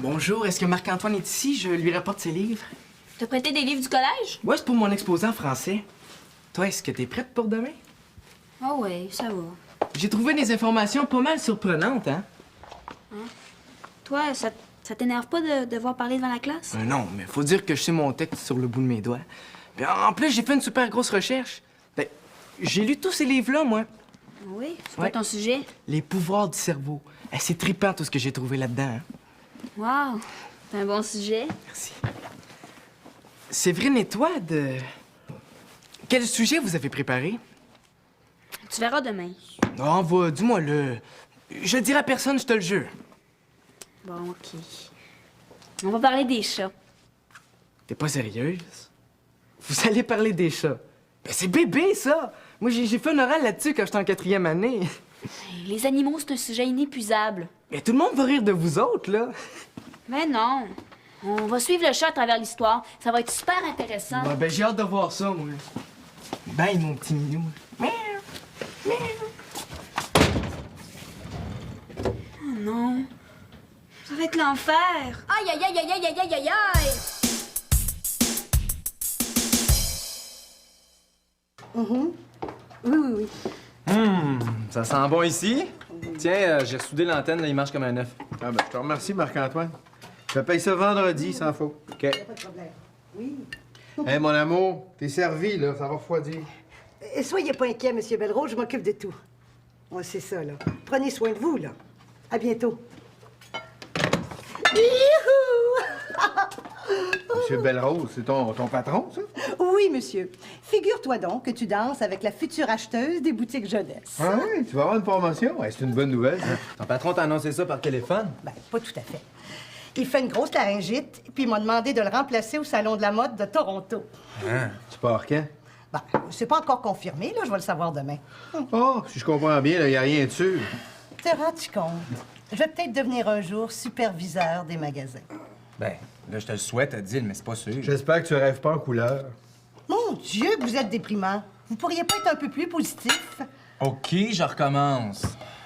Bonjour, est-ce que Marc-Antoine est ici? Je lui rapporte ses livres. T'as prêté des livres du collège? Ouais, c'est pour mon exposé en français. Toi, est-ce que t'es prête pour demain? Ah ouais, ça va. J'ai trouvé des informations pas mal surprenantes, hein? Toi, ça t'énerve pas de devoir parler devant la classe? Non, mais faut dire que je sais mon texte sur le bout de mes doigts. Puis en plus, j'ai fait une super grosse recherche. Ben, j'ai lu tous ces livres-là, moi. Oui? C'est quoi Ouais. ton sujet? Les pouvoirs du cerveau. C'est trippant tout ce que j'ai trouvé là-dedans, hein? Wow! C'est un bon sujet. Merci. Séverine et toi, quel sujet vous avez préparé? Tu verras demain. Non, va, dis-moi-le. Je le dirai à personne, je te le jure. Bon, OK. On va parler des chats. T'es pas sérieuse? Vous allez parler des chats. Ben, c'est bébé, ça! Moi, j'ai fait un oral là-dessus quand j'étais en 4e année. Les animaux, c'est un sujet inépuisable. Mais tout le monde va rire de vous autres, là. Mais non. On va suivre le chat à travers l'histoire. Ça va être super intéressant. Ben, j'ai hâte de voir ça, moi. Bye, mon petit minou. Oh non. Ça va être l'enfer. Aïe, aïe, aïe, aïe, aïe, aïe, aïe, aïe, aïe. Oui. Ça sent bon ici? Tiens, j'ai ressoudé l'antenne, là, il marche comme un œuf. Ah ben, je te remercie, Marc-Antoine. Je paye ça vendredi, sans faute. OK. Pas de problème. Oui. Hé, mon amour, t'es servi, là, ça va refroidir. Soyez pas inquiet, Monsieur Belrose, je m'occupe de tout. Ouais, c'est ça, là. Prenez soin de vous, là. À bientôt. Youhou! Monsieur Belrose, c'est ton patron, ça? Oui, monsieur. Figure-toi donc que tu danses avec la future acheteuse des boutiques jeunesse. Ah oui, tu vas avoir une promotion? Ouais, c'est une bonne nouvelle, ça. Ton patron t'a annoncé ça par téléphone? Ben, pas tout à fait. Il fait une grosse laryngite, puis il m'a demandé de le remplacer au Salon de la mode de Toronto. Hein? Tu pars quand? Ben, c'est pas encore confirmé, là, je vais le savoir demain. Oh, si je comprends bien, il n'y a rien de sûr. Te rends-tu compte? Je vais peut-être devenir un jour superviseur des magasins. Ben, là, je te le souhaite, Adil, mais c'est pas sûr. J'espère que tu rêves pas en couleur. Mon Dieu, que vous êtes déprimant. Vous pourriez pas être un peu plus positif? OK, je recommence.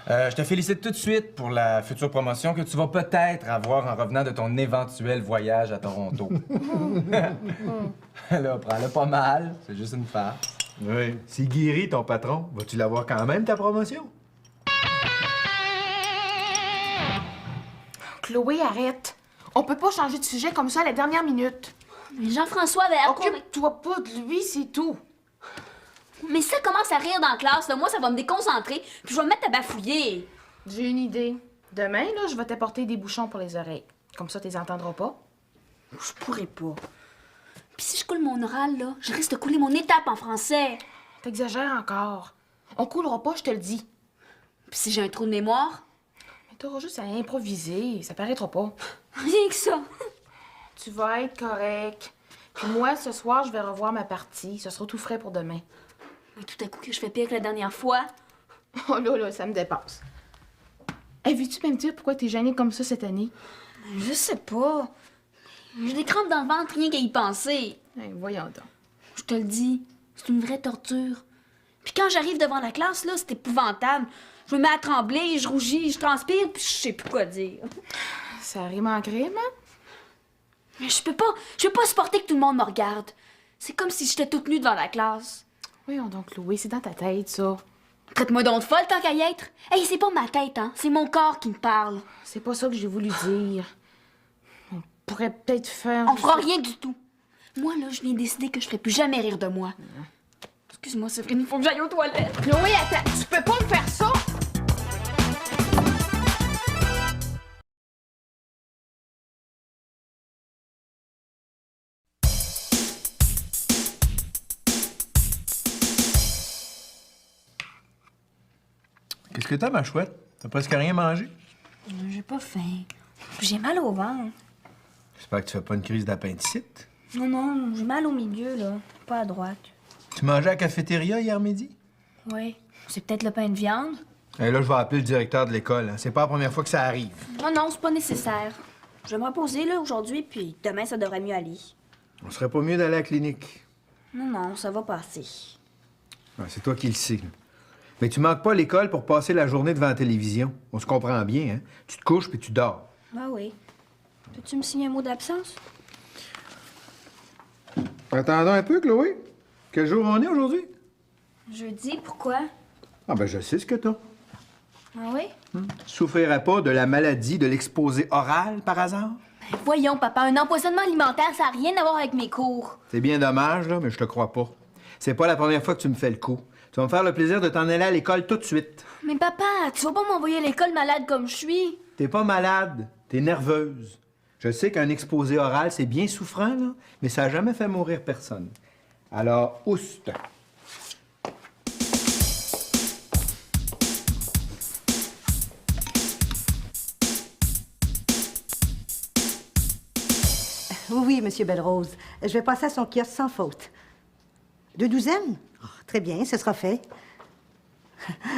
Je te félicite tout de suite pour la future promotion que tu vas peut-être avoir en revenant de ton éventuel voyage à Toronto. Là, prends-le pas mal, c'est juste une farce. Oui. Si guérit ton patron, vas-tu l'avoir quand même, ta promotion? Chloé, arrête. On peut pas changer de sujet comme ça à la dernière minute. Mais Jean-François avait Occupe-toi pas de lui, c'est tout. Mais ça commence à rire dans la classe, là. Moi, ça va me déconcentrer, puis je vais me mettre à bafouiller. J'ai une idée. Demain, là, je vais t'apporter des bouchons pour les oreilles. Comme ça, t'es entendras pas. Je pourrais pas. Puis si je coule mon oral, là, je risque de couler mon étape en français. T'exagères encore. On coulera pas, je te le dis. Puis si j'ai un trou de mémoire, Mais t'auras juste à improviser, ça paraîtra pas. rien que ça. Tu vas être correct. Puis moi, ce soir, je vais revoir ma partie. Ce sera tout frais pour demain. Mais tout à coup que je fais pire que la dernière fois. Oh là, ça me dépasse. Hey, veux-tu même dire pourquoi t'es gênée comme ça cette année? Je sais pas. J'ai des crampes dans le ventre, rien qu'à y penser. Hey, voyons donc. Je te le dis, c'est une vraie torture. Puis quand j'arrive devant la classe, là, c'est épouvantable. Je me mets à trembler, je rougis, je transpire, puis je sais plus quoi dire. Ça rime en crime, hein? Mais je peux pas supporter que tout le monde me regarde. C'est comme si j'étais toute nue devant la classe. Voyons donc, Chloé, c'est dans ta tête, ça. Traite-moi donc de folle tant qu'à y être. Hey, c'est pas ma tête, hein. C'est mon corps qui me parle. C'est pas ça que j'ai voulu dire. On pourrait peut-être faire... On fera rien du tout. Moi, là, je viens décider que je ferai plus jamais rire de moi. Excuse-moi, Séverine, il faut que j'aille aux toilettes. Chloé, attends, tu peux pas me faire ça! Qu'est-ce que t'as, ma chouette? T'as presque rien mangé? J'ai pas faim. J'ai mal au ventre. J'espère que tu fais pas une crise d'appendicite. Non, j'ai mal au milieu, là. Pas à droite. Tu mangeais à la cafétéria hier midi? Oui. C'est peut-être le pain de viande? Et là, je vais appeler le directeur de l'école. Hein. C'est pas la première fois que ça arrive. Non, c'est pas nécessaire. Je vais me reposer, là, aujourd'hui, puis demain, ça devrait mieux aller. On serait pas mieux d'aller à la clinique. Non, ça va passer. Ouais, c'est toi qui le sais. Là. Mais tu manques pas l'école pour passer la journée devant la télévision. On se comprend bien, hein? Tu te couches puis tu dors. Ah oui. Peux-tu me signer un mot d'absence? Attendons un peu, Chloé. Quel jour on est aujourd'hui? Jeudi, pourquoi? Ah ben, je sais ce que t'as. Ah oui? Tu souffrirais pas de la maladie de l'exposé oral, par hasard? Voyons, papa, un empoisonnement alimentaire, ça n'a rien à voir avec mes cours. C'est bien dommage, là, mais je te crois pas. C'est pas la première fois que tu me fais le coup. Tu vas me faire le plaisir de t'en aller à l'école tout de suite. Mais papa, tu vas pas m'envoyer à l'école malade comme je suis. T'es pas malade, t'es nerveuse. Je sais qu'un exposé oral, c'est bien souffrant, là, mais ça a jamais fait mourir personne. Alors, ouste. Oui, Monsieur Belle-Rose. Je vais passer à son kiosque sans faute. 2 douzaines? Oh, très bien, ce sera fait.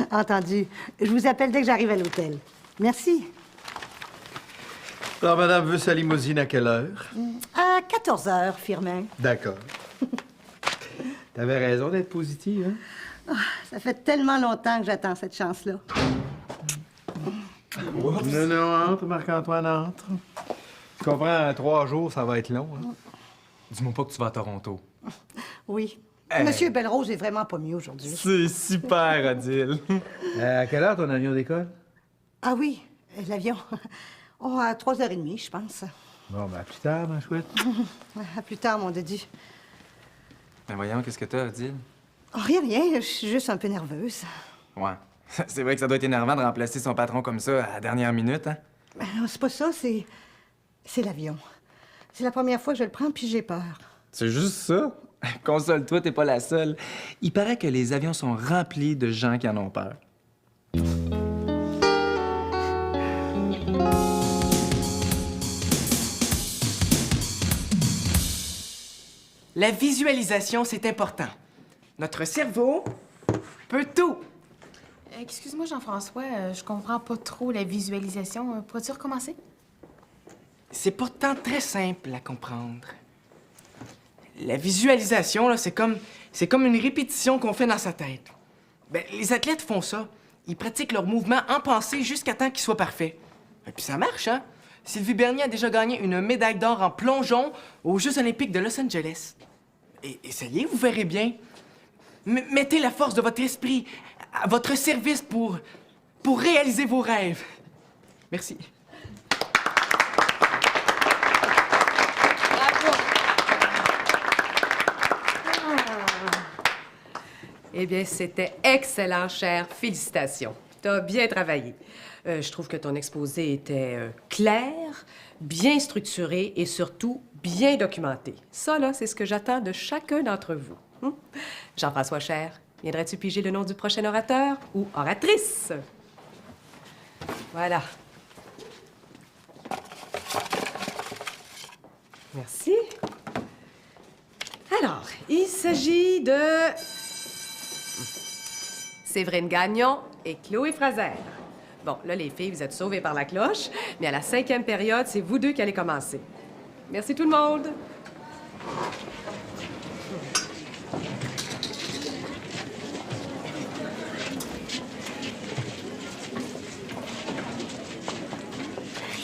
Entendu. Je vous appelle dès que j'arrive à l'hôtel. Merci. Alors, madame veut sa limousine à quelle heure? À 14 heures, Firmin. D'accord. T'avais raison d'être positive, hein? Ça fait tellement longtemps que j'attends cette chance-là. Non, non, entre, Marc-Antoine, entre. Tu comprends, 3 jours, ça va être long, hein? Dis-moi pas que tu vas à Toronto. Oui. Hey. Monsieur Belle-Rose est vraiment pas mieux aujourd'hui. C'est super, Odile. À quelle heure ton avion d'école? Ah oui, l'avion. Oh, à 3h30, je pense. Bon, ben, à plus tard, ma chouette. À plus tard, mon Didi. Ben voyons, qu'est-ce que t'as, Odile? Oh, rien, rien. Je suis juste un peu nerveuse. Ouais. C'est vrai que ça doit être énervant de remplacer son patron comme ça à la dernière minute, hein? Ben non, c'est pas ça, c'est l'avion. C'est la première fois que je le prends, puis j'ai peur. C'est juste ça? Console-toi, t'es pas la seule. Il paraît que les avions sont remplis de gens qui en ont peur. La visualisation, c'est important. Notre cerveau peut tout. Excuse-moi, Jean-François, je comprends pas trop la visualisation. Pourrais-tu recommencer? C'est pourtant très simple à comprendre. La visualisation, là, c'est comme une répétition qu'on fait dans sa tête. Ben, les athlètes font ça. Ils pratiquent leurs mouvements en pensée jusqu'à temps qu'ils soient parfaits. Et puis ça marche, hein? Sylvie Bernier a déjà gagné une médaille d'or en plongeon aux Jeux olympiques de Los Angeles. Et essayez, vous verrez bien. Mettez la force de votre esprit à votre service pour réaliser vos rêves. Merci. Eh bien, c'était excellent, cher. Félicitations. T'as bien travaillé. Je trouve que ton exposé était clair, bien structuré et surtout bien documenté. Ça, là, c'est ce que j'attends de chacun d'entre vous. Jean-François Cher, viendrais-tu piger le nom du prochain orateur ou oratrice? Voilà. Merci. Alors, il s'agit de Séverine Gagnon et Chloé Fraser. Bon, là, les filles, vous êtes sauvées par la cloche, mais à la 5e période, c'est vous deux qui allez commencer. Merci tout le monde.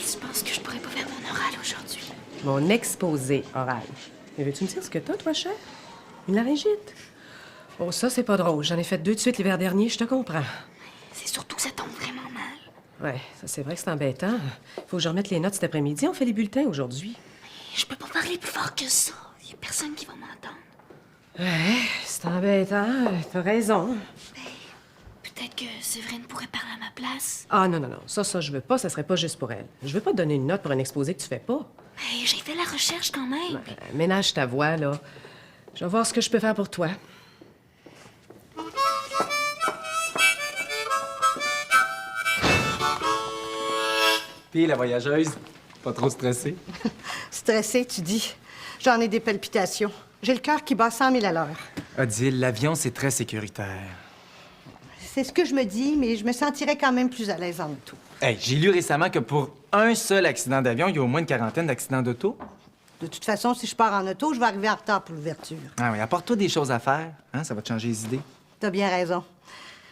Je pense que je pourrais pas faire mon oral aujourd'hui. Mon exposé oral. Mais veux-tu me dire ce que t'as, toi, cher? Une laryngite? Oh, ça, c'est pas drôle. J'en ai fait 2 de suite l'hiver dernier, je te comprends. C'est surtout que ça tombe vraiment mal. Ouais, ça, c'est vrai que c'est embêtant. Faut que je remette les notes cet après-midi. On fait les bulletins aujourd'hui. Je peux pas parler plus fort que ça. Y a personne qui va m'entendre. Ouais, c'est embêtant. T'as raison. Peut-être que Séverine pourrait parler à ma place. Ah, non, non, non. Ça, je veux pas. Ça serait pas juste pour elle. Je veux pas te donner une note pour un exposé que tu fais pas. Hey, j'ai fait la recherche quand même. Ménage ta voix, là. Je vais voir ce que je peux faire pour toi. Puis la voyageuse, pas trop stressée? Stressée, tu dis. J'en ai des palpitations. J'ai le cœur qui bat 100 000 à l'heure. Odile, l'avion, c'est très sécuritaire. C'est ce que je me dis, mais je me sentirais quand même plus à l'aise en auto. Hey, j'ai lu récemment que pour un seul accident d'avion, il y a au moins une quarantaine d'accidents d'auto. De toute façon, si je pars en auto, je vais arriver en retard pour l'ouverture. Ah oui, apporte-toi des choses à faire, hein? Ça va te changer les idées. T'as bien raison.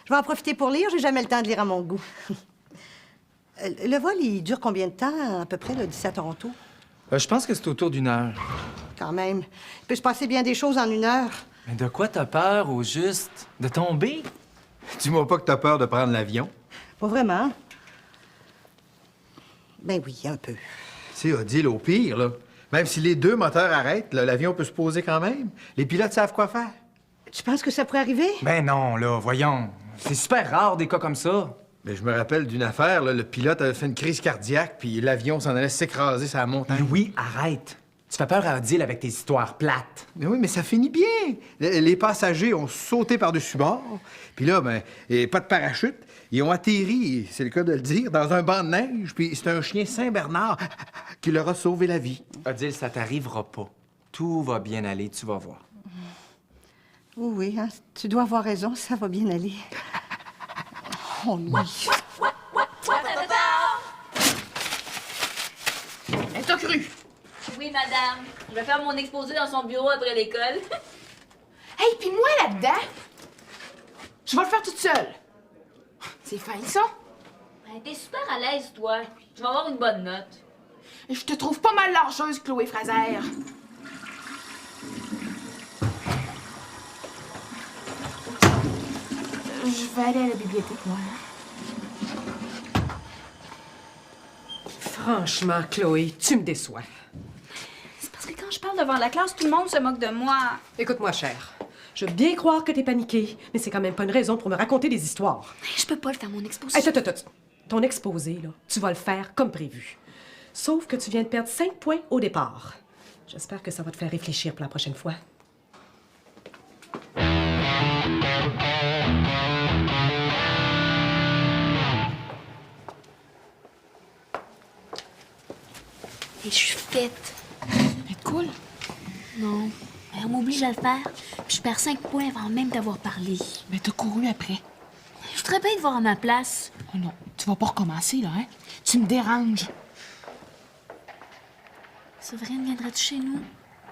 Je vais en profiter pour lire. J'ai jamais le temps de lire à mon goût. Le vol, il dure combien de temps, à peu près, là, d'ici à Toronto? Je pense que c'est autour d'1 heure. Quand même. Il peut se passer bien des choses en 1 heure. Mais de quoi t'as peur, au juste? De tomber? Dis-moi pas que t'as peur de prendre l'avion. Pas vraiment. Ben oui, un peu. C'est Odile, au pire, là. Même si les 2 moteurs arrêtent, là, l'avion peut se poser quand même. Les pilotes savent quoi faire. Tu penses que ça pourrait arriver? Ben non, là, voyons. C'est super rare, des cas comme ça. Mais je me rappelle d'une affaire, là, le pilote avait fait une crise cardiaque, puis l'avion s'en allait s'écraser sur la montagne. Louis, arrête. Tu fais peur à Odile avec tes histoires plates. Mais oui, mais ça finit bien. Les passagers ont sauté par-dessus bord, puis là, ben, et pas de parachute. Ils ont atterri, c'est le cas de le dire, dans un banc de neige, puis c'est un chien Saint-Bernard qui leur a sauvé la vie. Odile, ça t'arrivera pas. Tout va bien aller, tu vas voir. Oui, hein, tu dois avoir raison, ça va bien aller. Oh oui. Elle t'a cru! Oui, madame. Je vais faire mon exposé dans son bureau après l'école. Hey, puis moi là-dedans, je vais le faire toute seule. C'est fin, ça? Ben, t'es super à l'aise, toi. Tu vas avoir une bonne note. Et je te trouve pas mal largeuse, Chloé Fraser. Je vais aller à la bibliothèque, moi. Franchement, Chloé, tu me déçois. C'est parce que quand je parle devant la classe, tout le monde se moque de moi. Écoute-moi, chère. Je veux bien croire que t'es paniquée, mais c'est quand même pas une raison pour me raconter des histoires. Je peux pas le faire, mon exposé. Attends. Ton exposé, là, tu vas le faire comme prévu. Sauf que tu viens de perdre 5 points au départ. J'espère que ça va te faire réfléchir pour la prochaine fois. Et je suis faite. C'est cool. Non. On m'oblige à le faire. Puis je perds 5 points avant même d'avoir parlé. Mais t'as couru après. Je voudrais bien te voir à ma place. Oh non, tu vas pas recommencer, là, hein? Tu me déranges. Séverine, viendrais-tu chez nous?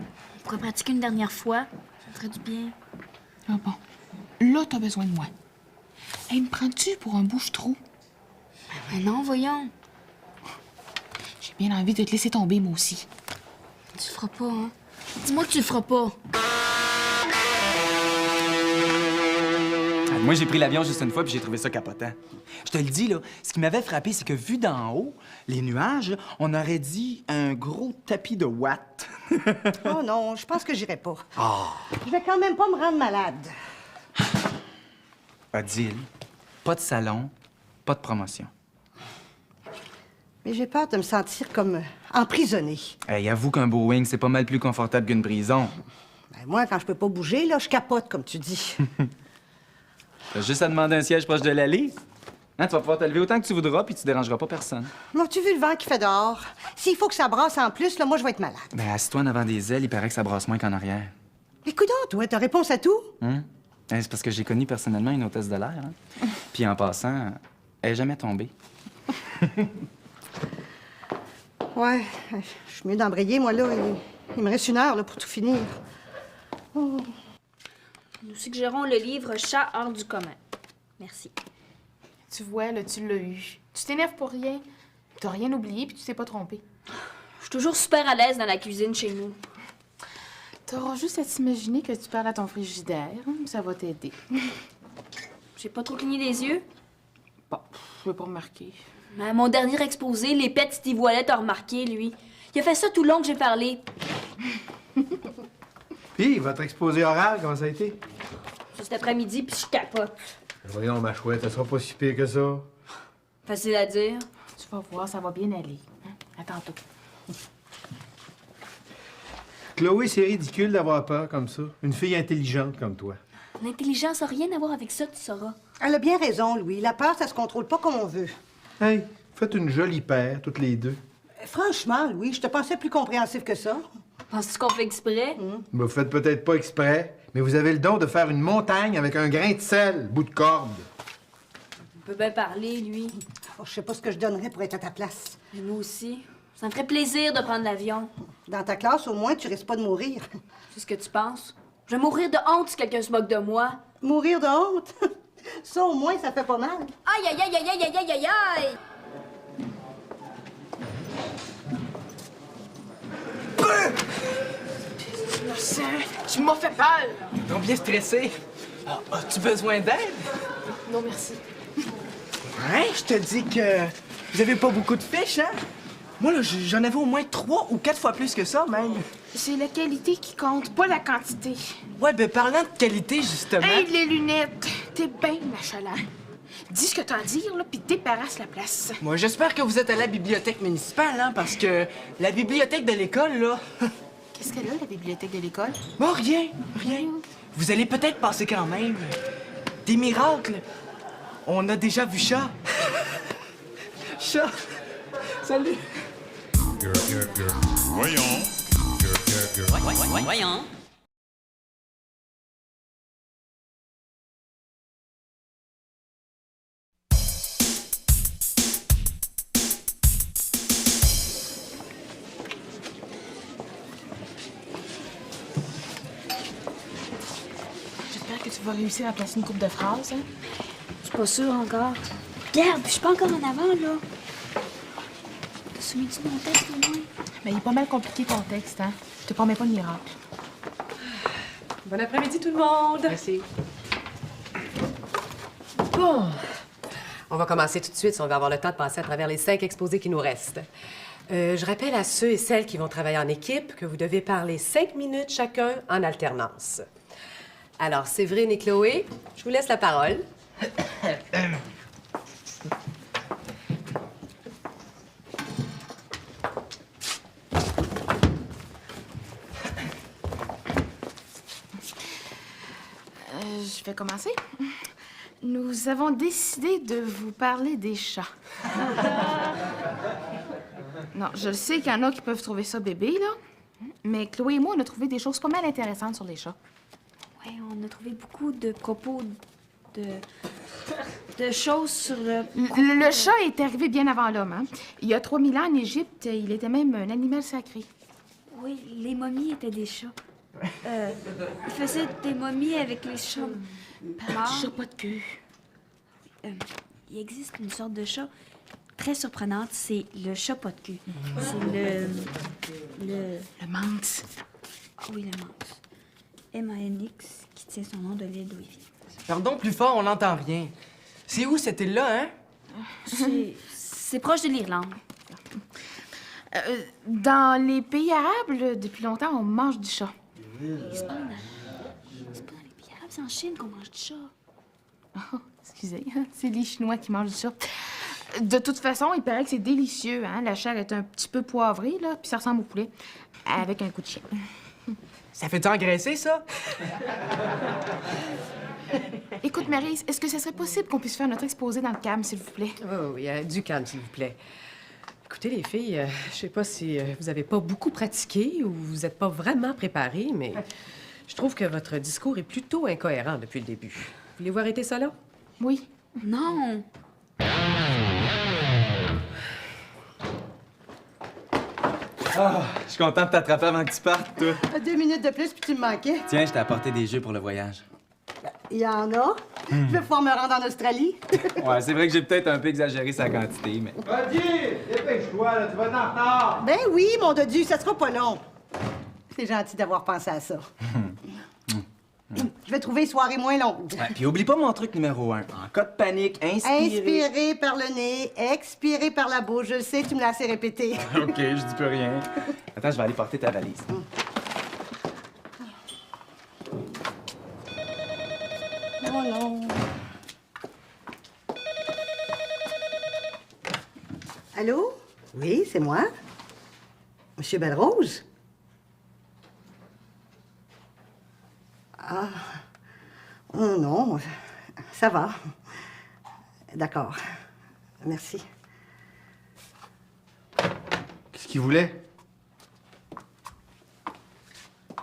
On pourrait pratiquer une dernière fois. Ça ferait du bien. Ah bon. Là, t'as besoin de moi. Hey, me prends-tu pour un bouche-trou? Mais non, voyons. J'ai bien envie de te laisser tomber, moi aussi. Tu le feras pas, hein? Dis-moi que tu le feras pas. Moi, j'ai pris l'avion juste une fois, puis j'ai trouvé ça capotant. Je te le dis, là, ce qui m'avait frappé, c'est que vu d'en haut, les nuages, on aurait dit un gros tapis de watts. Oh non, je pense que j'irai pas. Je vais quand même pas me rendre malade. Odile, pas de salon, pas de promotion. Mais j'ai peur de me sentir comme emprisonnée. Hey, avoue qu'un Boeing, c'est pas mal plus confortable qu'une prison. Ben, moi, quand je peux pas bouger, là, je capote, comme tu dis. T'as juste à demander un siège proche de l'allée. Hein, tu vas pouvoir te lever autant que tu voudras, puis tu dérangeras pas personne. As-tu vu le vent qu'il fait dehors? S'il faut que ça brasse en plus, là, moi, je vais être malade. Ben, assis-toi en avant des ailes, il paraît que ça brasse moins qu'en arrière. Écoute, toi, t'as réponse à tout? C'est parce que j'ai connu personnellement une hôtesse de l'air. Hein? Puis en passant, elle est jamais tombée. Ouais, je suis mieux d'embrayer, moi, là. Il me reste 1 heure, là, pour tout finir. Nous suggérons le livre Chat hors du commun. Merci. Tu vois, là, tu l'as eu. Tu t'énerves pour rien. T'as rien oublié, puis tu t'es pas trompé. Je suis toujours super à l'aise dans la cuisine chez nous. T'auras juste à t'imaginer que tu parles à ton frigidaire. Ça va t'aider. J'ai pas trop cligné des yeux. Bon, je vais pas remarquer. Mais à mon dernier exposé, les pets Steve Wallet a remarqué, lui. Il a fait ça tout le long que j'ai parlé. Puis, votre exposé oral, comment ça a été? C'est cet après-midi, puis je capote. Voyons, ma chouette, ça sera pas si pire que ça. Facile à dire. Tu vas voir, ça va bien aller. À tantôt. Chloé, c'est ridicule d'avoir peur comme ça. Une fille intelligente comme toi. L'intelligence n'a rien à voir avec ça, tu sauras. Elle a bien raison, Louis. La peur, ça se contrôle pas comme on veut. Hey, faites une jolie paire, toutes les deux. Franchement, Louis, je te pensais plus compréhensif que ça. Penses-tu qu'on fait exprès? Vous faites peut-être pas exprès, mais vous avez le don de faire une montagne avec un grain de sel, bout de corde. On peut bien parler, lui. Oh, je sais pas ce que je donnerais pour être à ta place. Et moi aussi. Ça me ferait plaisir de prendre l'avion. Dans ta classe, au moins, tu risques pas de mourir. C'est ce que tu penses? Je vais mourir de honte si quelqu'un se moque de moi. Mourir de honte? Ça, au moins, ça fait pas mal. Aïe, aïe, aïe, aïe, aïe, aïe, aïe, aïe, aïe! Tu m'as fait peur! Donc bien stressé. As-tu besoin d'aide? Non, merci. Hein? Je te dis que vous avez pas beaucoup de fiches, hein? Moi, là, j'en avais au moins 3 ou 4 fois plus que ça, même. C'est la qualité qui compte, pas la quantité. Ouais, ben parlant de qualité, justement... Hey, les lunettes! T'es bien achalant. Dis ce que t'as à dire, là, pis débarrasse la place. Moi, j'espère que vous êtes à la bibliothèque municipale, hein, parce que la bibliothèque de l'école, là... Qu'est-ce qu'elle a, la bibliothèque de l'école? Bon, rien. Vous allez peut-être passer quand même. Des miracles. On a déjà vu Chat. Chat. Salut. Voyons. J'espère que tu vas réussir à placer une coupe de phrases, hein? Je suis pas sûre encore. Regarde, je suis pas encore en avant, là. Te souviens-tu de mon texte, au moins? Mais il est pas mal compliqué ton texte, hein? Je te promets pas de miracle. Bon après-midi, tout le monde! Merci. Bon. On va commencer tout de suite si on va avoir le temps de passer à travers les 5 exposés qui nous restent. Je rappelle à ceux et celles qui vont travailler en équipe que vous devez parler 5 minutes chacun en alternance. Alors, Séverine et Chloé, je vous laisse la parole. Je vais commencer. Nous avons décidé de vous parler des chats. Non, je sais qu'il y en a qui peuvent trouver ça bébé, là. Mais Chloé et moi, on a trouvé des choses pas mal intéressantes sur les chats. Ouais, on a trouvé beaucoup de propos de choses sur le... Le chat est arrivé bien avant l'homme, hein. Il y a 3000 ans en Égypte, il était même un animal sacré. Oui, les momies étaient des chats. Ils faisaient des momies avec les chats morts. Chat pas de queue. Il existe une sorte de chat très surprenante, c'est le chat pas de queue. C'est Le manx. Ah oui, le manx. M-A-N-X, qui tient son nom de l'île d'où il vient. Pardon, plus fort, on n'entend rien. C'est où cette île-là, hein? C'est proche de l'Irlande. Dans les pays arabes, là, depuis longtemps, on mange du chat. C'est pas dans les pays arabes, c'est en Chine qu'on mange du chat. Oh, excusez, c'est les Chinois qui mangent du chat. De toute façon, il paraît que c'est délicieux, hein. La chair est un petit peu poivrée, là, puis ça ressemble au poulet, avec un coup de chien. Ça fait-tu engraisser, ça? Écoute, Maryse, est-ce que ce serait possible qu'on puisse faire notre exposé dans le calme, s'il vous plaît? Oh, oui, du calme, s'il vous plaît. Écoutez, les filles, je sais pas si vous avez pas beaucoup pratiqué ou vous êtes pas vraiment préparées, mais je trouve que votre discours est plutôt incohérent depuis le début. Voulez-vous arrêter ça là? Oui. Non! Je suis content de t'attraper avant que tu partes, toi. 2 minutes de plus, puis tu me manquais. Tiens, je t'ai apporté des jeux pour le voyage. Il y en a. Je vais pouvoir me rendre en Australie. Ouais, c'est vrai que j'ai peut-être un peu exagéré sa quantité, mais... Vas-y, dépêche-toi, là, tu vas être en retard. Ben oui, mon dodu, ça sera pas long. C'est gentil d'avoir pensé à ça. Je vais trouver une soirée moins longue. Ouais, puis oublie pas mon truc numéro 1. En cas de panique, inspirez... Inspirer par le nez, expirer par la bouche. Je le sais, tu me l'as assez répété. OK, je dis plus rien. Attends, je vais aller porter ta valise. Oh non. Allô? Oui, c'est moi. Monsieur Belle-Rose? Ah. Oh non, ça va. D'accord. Merci. Qu'est-ce qu'il voulait?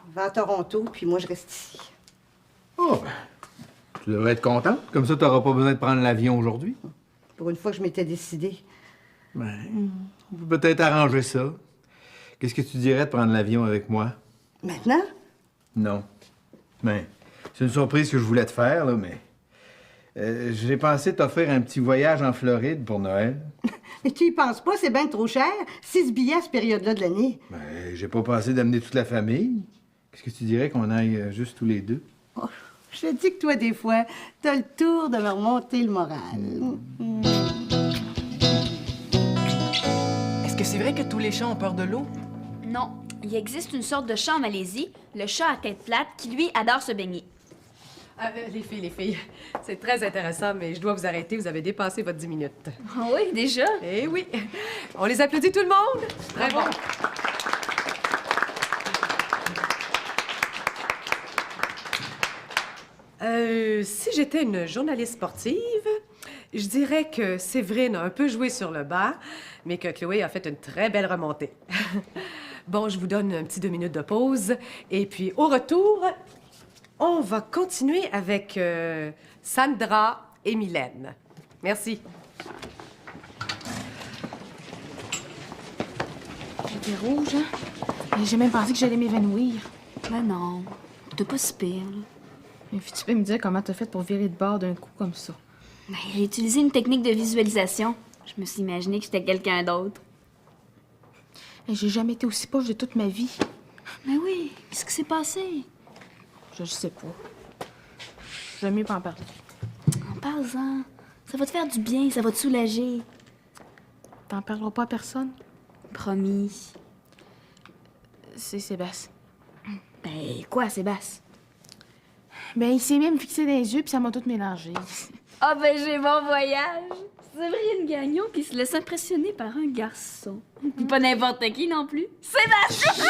Il va à Toronto, puis moi, je reste ici. Oh, ben, tu devrais être contente. Comme ça, t'auras pas besoin de prendre l'avion aujourd'hui. Pour une fois que je m'étais décidée. Ben, on peut peut-être arranger ça. Qu'est-ce que tu dirais de prendre l'avion avec moi? Maintenant? Non. Ben, c'est une surprise que je voulais te faire, là, mais... j'ai pensé t'offrir un petit voyage en Floride pour Noël. Mais tu y penses pas, c'est bien trop cher. 6 billets à cette période-là de l'année. Ben, j'ai pas pensé d'amener toute la famille. Qu'est-ce que tu dirais qu'on aille juste tous les deux? Oh, je te dis que toi, des fois, t'as le tour de me remonter le moral. Est-ce que c'est vrai que tous les chats ont peur de l'eau? Non, il existe une sorte de chat en Malaisie, le chat à tête plate, qui lui adore se baigner. Les filles, c'est très intéressant, mais je dois vous arrêter. Vous avez dépassé votre 10 minutes. Ah oui, déjà? Eh oui! On les applaudit tout le monde? Très bon. Si j'étais une journaliste sportive, je dirais que Séverine a un peu joué sur le bas, mais que Chloé a fait une très belle remontée. Bon, je vous donne un petit 2 minutes de pause, et puis au retour, on va continuer avec Sandra et Mylène. Merci. J'étais rouge, hein? Et j'ai même pensé que j'allais m'évanouir. Ben non, t'es pas si pire, là. Mais puis tu peux me dire comment t'as fait pour virer de bord d'un coup comme ça? Ben, j'ai utilisé une technique de visualisation. Je me suis imaginé que j'étais quelqu'un d'autre. Et j'ai jamais été aussi poche de toute ma vie. Mais oui, qu'est-ce qui s'est passé? Je sais pas. J'aime mieux pas en parler. En parle-en. Ça va te faire du bien, ça va te soulager. T'en parleras pas à personne? Promis. C'est Sébastien. Ben, quoi, Sébastien? Ben, il s'est même fixé dans les yeux, puis ça m'a tout mélangé. Ah ben, j'ai bon voyage. Séverine Gagnon qui se laisse impressionner par un garçon. Puis pas n'importe qui non plus. Sébastien!